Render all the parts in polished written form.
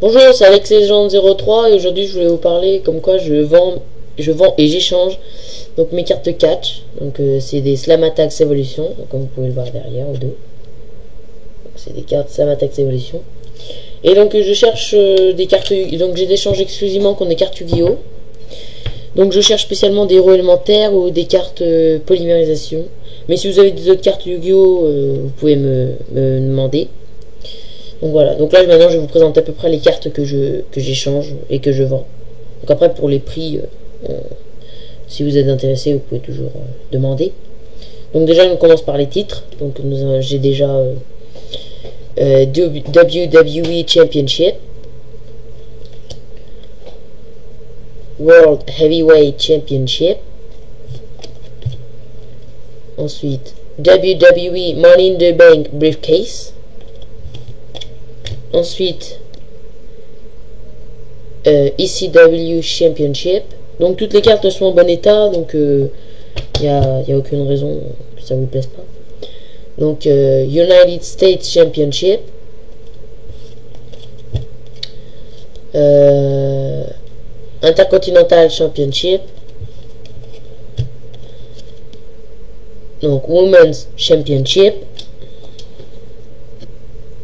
Bonjour, c'est Alex Legend 03 et aujourd'hui je voulais vous parler comme quoi je vends et j'échange donc mes cartes catch. Donc c'est des Slam Attacks Evolution, comme vous pouvez le voir derrière au dos. C'est des cartes Slam Attacks Evolution. Et donc je cherche des cartes, donc j'ai des échanges exclusivement contre des cartes Yu-Gi-Oh! Donc je cherche spécialement des héros élémentaires ou des cartes polymérisation. Mais si vous avez des autres cartes Yu-Gi-Oh! Vous pouvez me demander. Donc voilà, donc là maintenant je vais vous présenter à peu près les cartes que j'échange et que je vends. Donc après pour les prix, si vous êtes intéressé, vous pouvez toujours demander. Donc déjà on commence par les titres. Donc j'ai déjà WWE Championship, World Heavyweight Championship, ensuite WWE Money in the Bank Briefcase, ensuite ECW Championship. Donc toutes les cartes sont en bon état, donc y a aucune raison que ça vous plaise pas. Donc United States Championship, Intercontinental Championship, donc Women's Championship,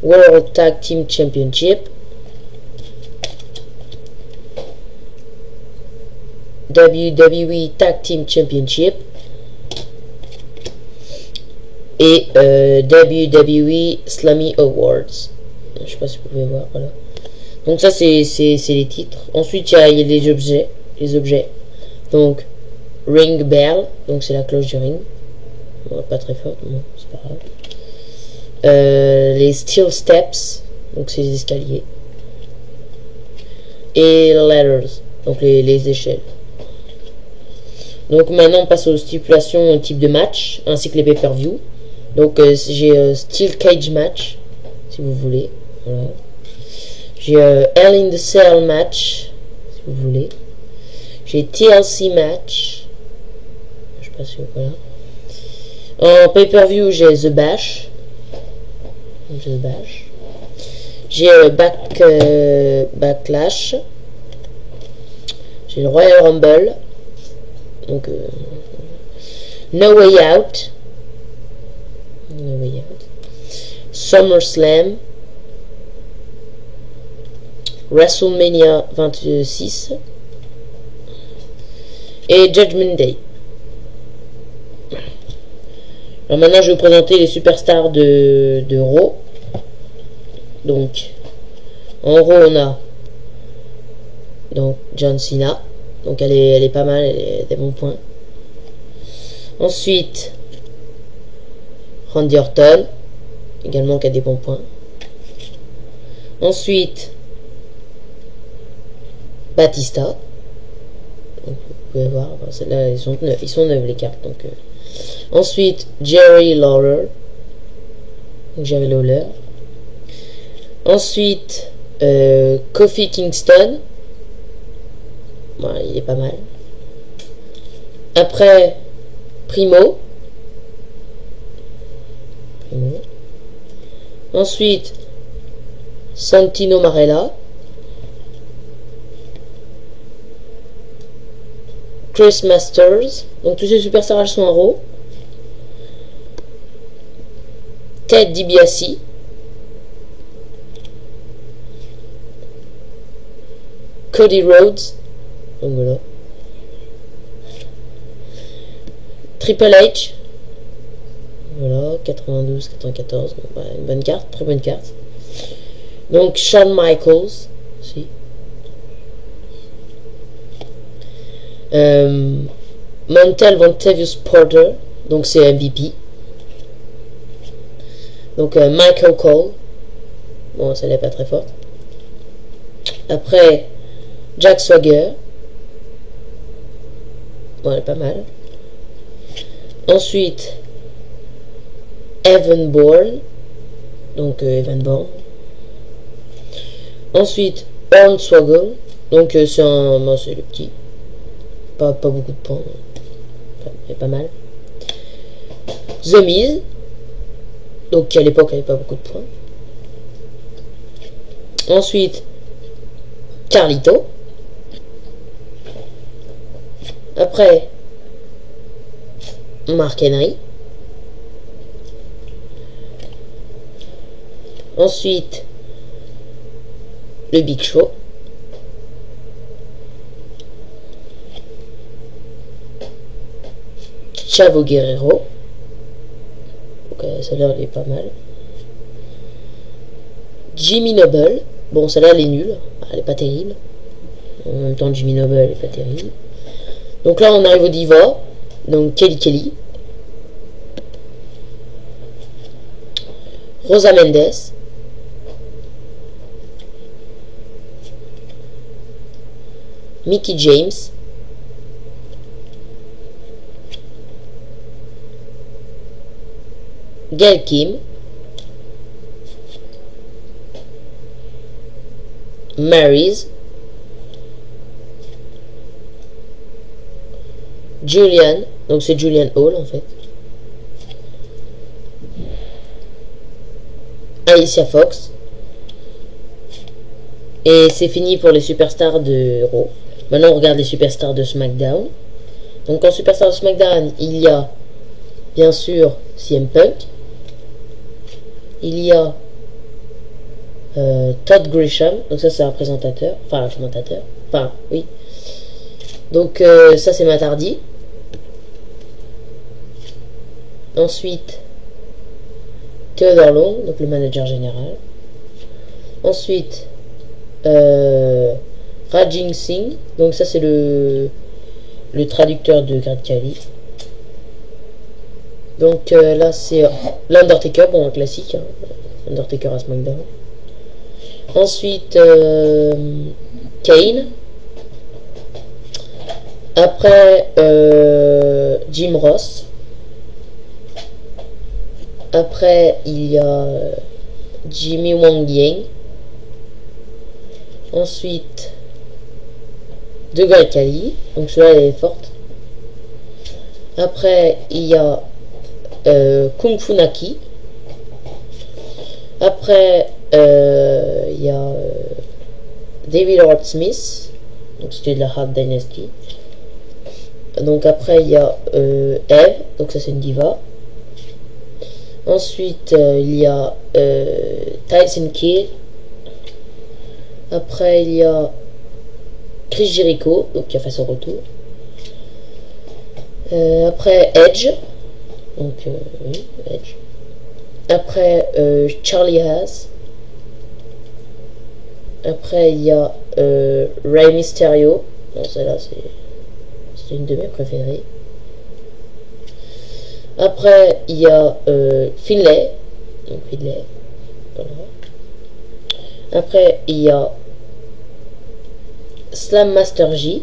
World Tag Team Championship, WWE Tag Team Championship et WWE Slammy Awards. Je sais pas si vous pouvez voir, voilà. Donc ça c'est les titres. Ensuite il y a les objets. Donc Ring Bell, donc c'est la cloche du ring. Bon, pas très forte, bon, c'est pas grave. Les Steel Steps, donc c'est les escaliers. Et Ladders, donc les échelles. Donc maintenant on passe aux stipulations type de match, ainsi que les pay-per-view. Donc j'ai Steel Cage Match, si vous voulez. Voilà. J'ai Hell in the Cell Match, si vous voulez. J'ai TLC Match. Je sais pas si voilà. En pay-per-view j'ai The Bash. J'ai Backlash. J'ai le Royal Rumble. Donc No Way Out. SummerSlam. WrestleMania 26 et Judgment Day. Alors maintenant je vais vous présenter les superstars de Raw. Donc en Raw on a donc John Cena, donc elle est pas mal, elle a des bons points. Ensuite Randy Orton, également qui a des bons points. Ensuite Batista, donc, vous pouvez voir, là ils sont neufs les cartes. Donc ensuite Jerry Lawler, ensuite Kofi Kingston, voilà, il est pas mal. Après Primo. Ensuite Santino Marella, Chris Masters, donc tous ces superstars sont en Raw. Ted DiBiase, Cody Rhodes, donc voilà. Triple H, voilà, 92, 94, donc, bah, une bonne carte, très bonne carte. Donc Shawn Michaels, si. Montel Vontavious Porter, donc c'est MVP. Donc Michael Cole, bon ça n'est pas très forte. Après Jack Swagger, bon elle est pas mal. Ensuite Evan Bourne, donc Evan Bourne. Ensuite Hornswoggle, donc c'est le petit. Pas beaucoup de points, mais pas mal. The Miz, donc qui à l'époque n'avait pas beaucoup de points. Ensuite Carlito. Après, Mark Henry. Ensuite, le Big Show. Chavo Guerrero. Donc, celle-là, elle est pas mal. Jimmy Noble. Bon, celle-là, elle est nulle. Elle est pas terrible. En même temps, Jimmy Noble, elle est pas terrible. Donc là, on arrive au Diva. Donc, Kelly. Rosa Mendes. Mickie James. Gail Kim. Maryse. Julian. Donc c'est Julian Hall en fait. Alicia Fox. Et c'est fini pour les superstars de Raw. Maintenant on regarde les superstars de SmackDown. Donc en superstar de SmackDown, il y a bien sûr CM Punk. Il y a Todd Grisham. Donc ça c'est un présentateur. Enfin un commentateur. Enfin oui. Donc ça c'est Matt Hardy. Ensuite Theodore Long, donc le manager général. Ensuite Rajin Singh, donc ça c'est le traducteur de Great Khali. Donc là c'est l'Undertaker, bon un classique, hein, Undertaker à SmackDown. Ensuite Kane. Après Jim Ross. Après il y a Jimmy Wang Yang. Ensuite de Great Khali, donc celle-là elle est forte. Après il y a Kung Fu Naki. Après il y a David Hart Smith, donc c'était de la Hart Dynasty. Donc après il y a Eve, donc ça c'est une diva. Ensuite il y a Tyson Kidd. Après il y a Chris Jericho, donc qui a fait son retour. Après Edge, donc oui, Edge. Après Charlie Haas. Après il y a Rey Mysterio. Bon, celle-là c'est une de mes préférées. Après il y a Finlay. Donc Finlay. Voilà. Après il y a Slam Master J.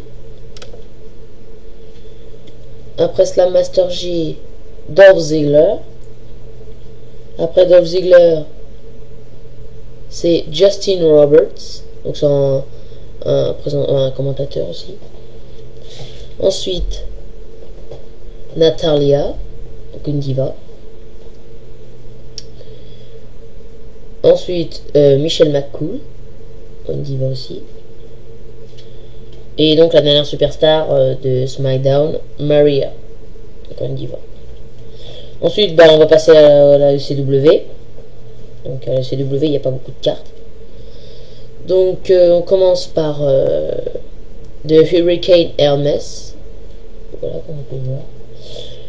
Après Slam Master J, Dolph Ziggler. Après Dolph Ziggler, c'est Justin Roberts. Donc c'est un commentateur aussi. Ensuite, Natalia, donc une diva. Ensuite, Michelle McCool, une diva aussi. Et donc la dernière superstar de SmackDown, Maria, donc une diva. Ensuite, bah, on va passer à la ECW. Donc à la ECW, il n'y a pas beaucoup de cartes. Donc on commence par The Hurricane Hermes. Voilà, comme on peut voir.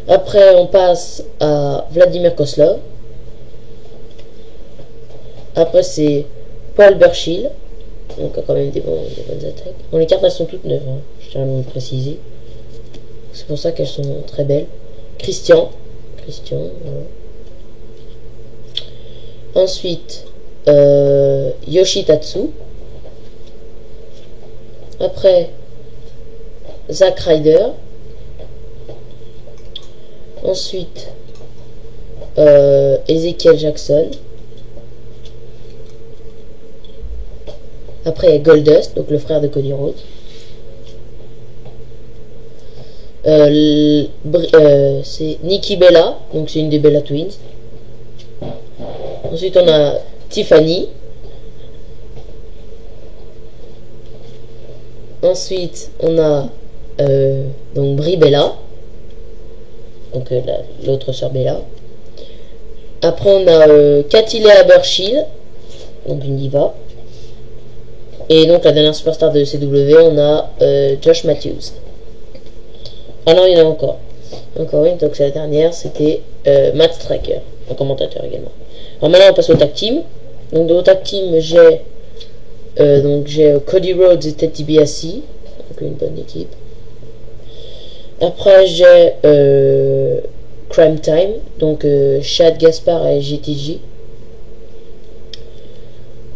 Après, on passe à Vladimir Kozlov. Après, c'est Paul Burchill. Donc quand même des bonnes attaques. Bon, les cartes elles sont toutes neuves, hein, je tiens à le préciser. C'est pour ça qu'elles sont très belles. Christian, voilà. Ensuite Yoshitatsu. Après Zack Ryder. Ensuite Ezekiel Jackson. Après, il y a Goldust, donc le frère de Cody Rhodes. C'est Nikki Bella, donc c'est une des Bella Twins. Ensuite, on a Tiffany. Ensuite, on a donc Brie Bella. Donc l'autre sœur Bella. Après, on a Cathy Lea Burchill. Donc une diva. Et donc la dernière superstar de CW, on a Josh Matthews. Ah non, il y en a encore. Encore une, donc c'est la dernière, c'était Matt Striker, un commentateur également. Alors maintenant on passe au tag team. Donc dans le tag team j'ai Cody Rhodes et Ted DiBiase, donc une bonne équipe. Après j'ai Crime Time, donc Chad Gaspard et GTJ.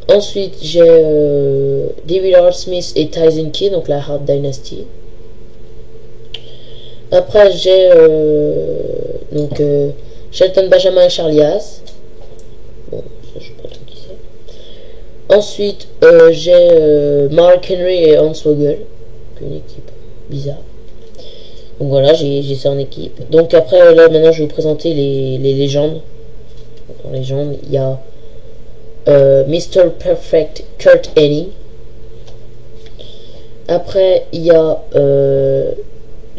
Ensuite j'ai David R. Smith et Tyson Kidd, donc la Hard Dynasty. Après j'ai Shelton Benjamin et Charlie Haas. Bon, ça je sais pas trop qui c'est. Ensuite j'ai Mark Henry et Hornswoggle, une équipe bizarre. Donc voilà, j'ai ça en équipe. Donc après là maintenant je vais vous présenter les légendes. Donc, en légende il y a Mr. Perfect Kurt Hennig. Après il y a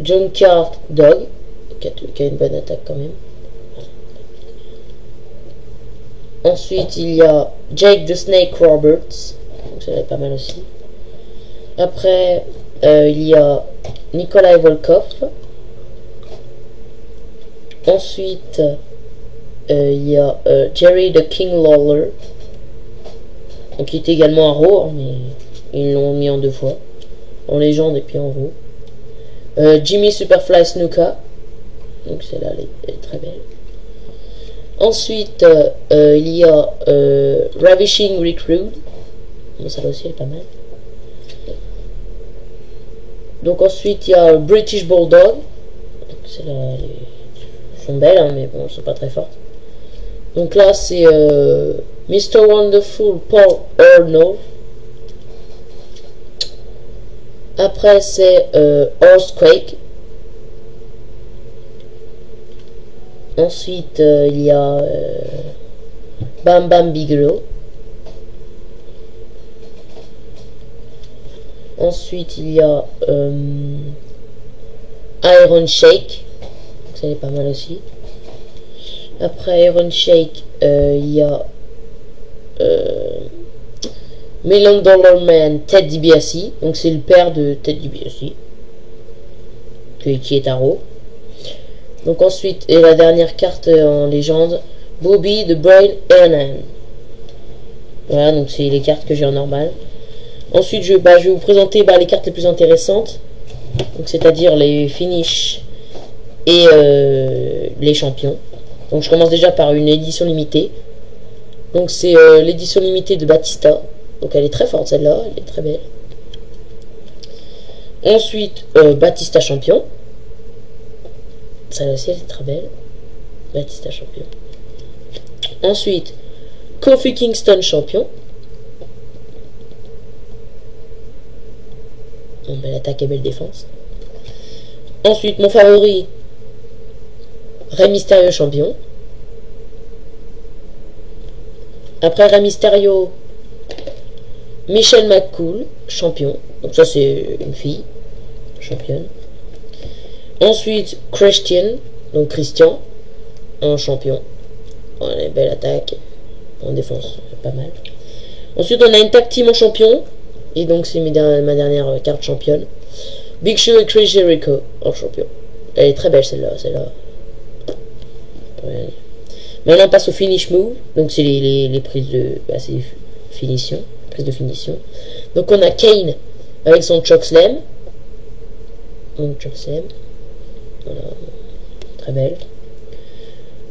John Cart Dog qui a une bonne attaque quand même. Ensuite il y a Jake the Snake Roberts, donc ça va être pas mal aussi. Après il y a Nikolai Volkov. Ensuite il y a Jerry the King Lawler, donc qui était également à Raw, mais ils l'ont mis en 2 fois, en légende et puis en Raw. Jimmy Superfly Snuka, donc celle-là elle est très belle. Ensuite il y a Ravishing Rick Rude, bon, celle-là aussi elle est pas mal. Donc ensuite il y a British Bulldog, celle-là elles sont belles hein, mais bon elles sont pas très fortes. Donc là c'est Mr. Wonderful Paul Arnold. Après c'est Earthquake. Ensuite il y a Bam Bam Bigelow. Ensuite il y a Iron Shake, donc ça est pas mal aussi. Après Iron Shake il y a Million Dollar Man Ted DiBiase, donc c'est le père de Ted DiBiase qui est à Raw. Donc ensuite, et la dernière carte en légende, Bobby the Brain Heenan. Voilà, donc c'est les cartes que j'ai en normal. Ensuite je vais vous présenter les cartes les plus intéressantes, donc c'est-à-dire les finishes et les champions. Donc je commence déjà par une édition limitée. Donc c'est l'édition limitée de Batista. Donc elle est très forte celle-là, elle est très belle. Ensuite Batista champion. Celle-là aussi elle est très belle. Batista champion. Ensuite Kofi Kingston champion. Bon, belle attaque et belle défense. Ensuite mon favori Rey Mysterio champion. Après Rey Mysterio, Michelle McCool champion. Donc ça c'est une fille championne. Ensuite Christian, donc Christian en champion. Voilà, belle attaque. En défense, pas mal. Ensuite on a une tag team en champion. Et donc c'est ma dernière carte championne. Big Show et Chris Jericho en champion. Elle est très belle celle-là. Ouais. Maintenant on passe au finish move. Donc c'est les prises de finition. Prise de finition. Donc on a Kane avec son chokeslam. Donc chokeslam. Voilà. Très belle.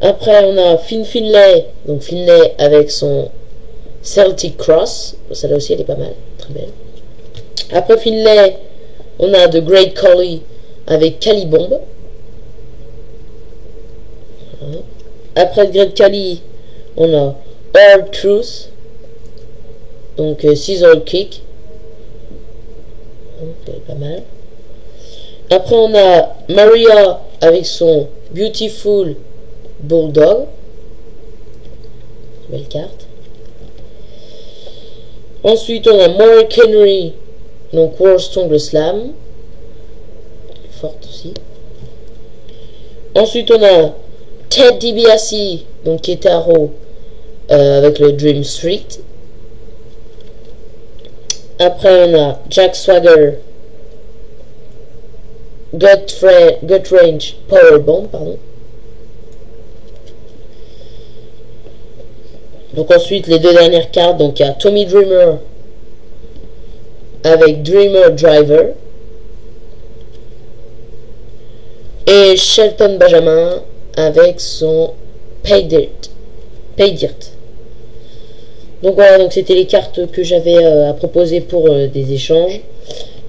Après on a Finn Finlay. Donc Finlay avec son Celtic Cross. Celle-là aussi elle est pas mal. Très belle. Après Finlay, on a The Great Khali avec Khali Bomb. Voilà. Après The Great Khali, on a Hard Truth. Donc Scissor Kick. Donc elle est pas mal. Après on a Maria avec son Beautiful Bulldog. Belle carte. Ensuite, on a Mark Henry Donc World Stongle Slam. Forte aussi. Ensuite on a Ted DiBiase, donc qui était à Raw, avec le Dream Street. Après on a Jack Swagger, Gut Range Powerbomb, pardon. Donc ensuite les deux dernières cartes, donc il y a Tommy Dreamer avec Dreamer Driver et Shelton Benjamin avec son Pay Dirt. Donc voilà, donc c'était les cartes que j'avais à proposer pour des échanges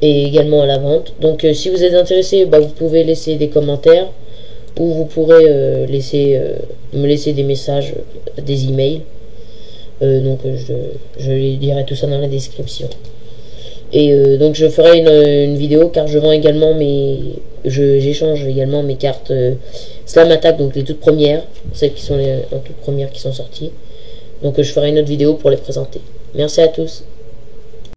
et également à la vente. Donc si vous êtes intéressé, vous pouvez laisser des commentaires ou vous pourrez me laisser des messages, des emails. Donc je les dirai tout ça dans la description. Et donc je ferai une vidéo car je vends également j'échange également mes cartes Slam Attack, donc les toutes premières, celles qui sont les toutes premières qui sont sorties. Donc je ferai une autre vidéo pour les présenter. Merci à tous.